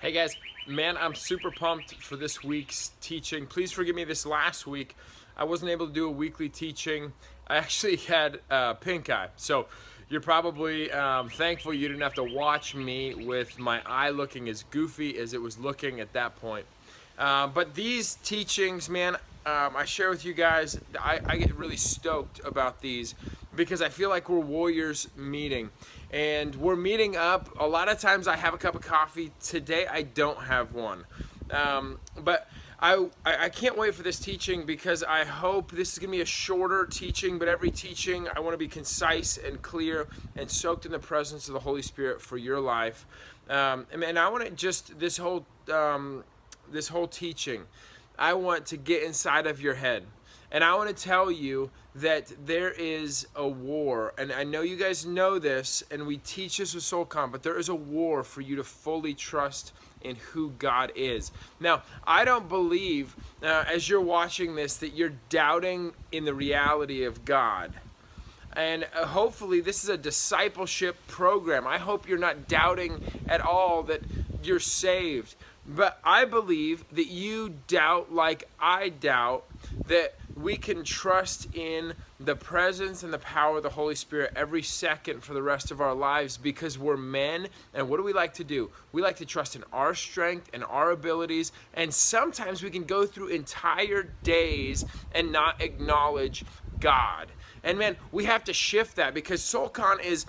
Hey guys, man, I'm super pumped for this week's teaching. Please forgive me this last week. I wasn't able to do a weekly teaching. I actually had pink eye. So you're probably thankful you didn't have to watch me with my eye looking as goofy as it was looking at that point. But these teachings, man, I share with you guys, I get really stoked about these because I feel like we're warriors meeting. And we're meeting up. A lot of times I have a cup of coffee. Today I don't have one. But I can't wait for this teaching because I hope this is going to be a shorter teaching, but every teaching I want to be concise and clear and soaked in the presence of the Holy Spirit for your life. And I want to just, this whole teaching, I want to get inside of your head. And I want to tell you that there is a war, and I know you guys know this, and we teach this with Soulcon, but there is a war for you to fully trust in who God is. Now, I don't believe, as you're watching this, that you're doubting in the reality of God. And hopefully this is a discipleship program. I hope you're not doubting at all that you're saved. But I believe that you doubt like I doubt that we can trust in the presence and the power of the Holy Spirit every second for the rest of our lives because we're men. And what do we like to do? We like to trust in our strength and our abilities. And sometimes we can go through entire days and not acknowledge God. And man, we have to shift that because Soulcon is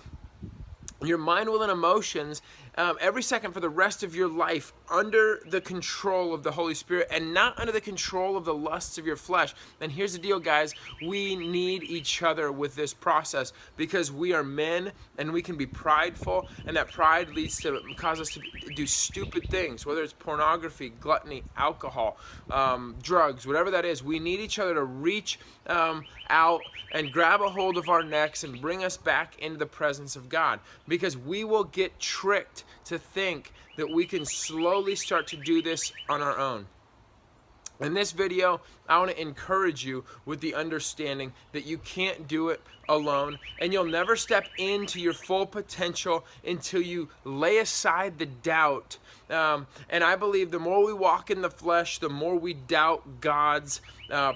your mind, will, and emotions every second for the rest of your life under the control of the Holy Spirit and not under the control of the lusts of your flesh. And here's the deal, guys. We need each other with this process because we are men and we can be prideful, and that pride leads to cause us to do stupid things, whether it's pornography, gluttony, alcohol, drugs, whatever that is. We need each other to reach out and grab a hold of our necks and bring us back into the presence of God, because we will get tricked to think that we can slowly start to do this on our own. In this video, I want to encourage you with the understanding that you can't do it alone, and you'll never step into your full potential until you lay aside the doubt. And I believe the more we walk in the flesh, the more we doubt God's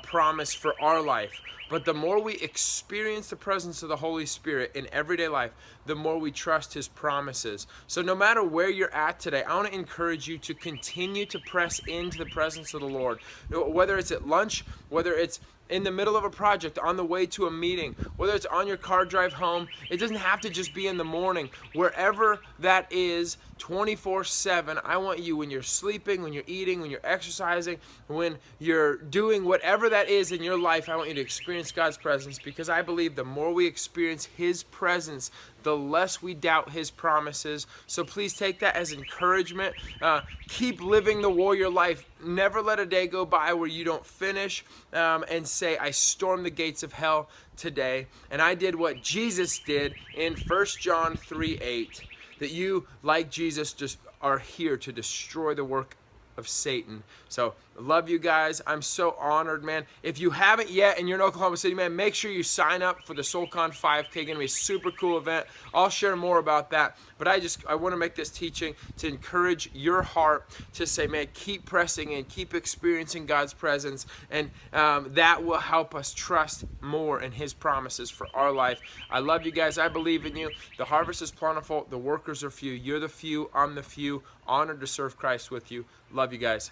promise for our life. But the more we experience the presence of the Holy Spirit in everyday life, the more we trust His promises. So no matter where you're at today, I want to encourage you to continue to press into the presence of the Lord. Whether it's at lunch, whether it's in the middle of a project, on the way to a meeting, whether it's on your car drive home, it doesn't have to just be in the morning. Wherever that is, 24/7, I want you, when you're sleeping, when you're eating, when you're exercising, when you're doing whatever that is in your life, I want you to experience God's presence, because I believe the more we experience His presence, the less we doubt His promises. So please take that as encouragement. Keep living the warrior life. Never let a day go by where you don't finish and say, I stormed the gates of hell today, and I did what Jesus did in 1 John 3:8. That you, like Jesus, just are here to destroy the work of Satan. So, love you guys. I'm so honored, man. If you haven't yet and you're in Oklahoma City, man, make sure you sign up for the Soulcon 5K. Gonna be a super cool event. I'll share more about that. But I want to make this teaching to encourage your heart to say, man, keep pressing in, keep experiencing God's presence, and that will help us trust more in His promises for our life. I love you guys. I believe in you. The harvest is plentiful. The workers are few. You're the few. I'm the few. Honored to serve Christ with you. Love you guys.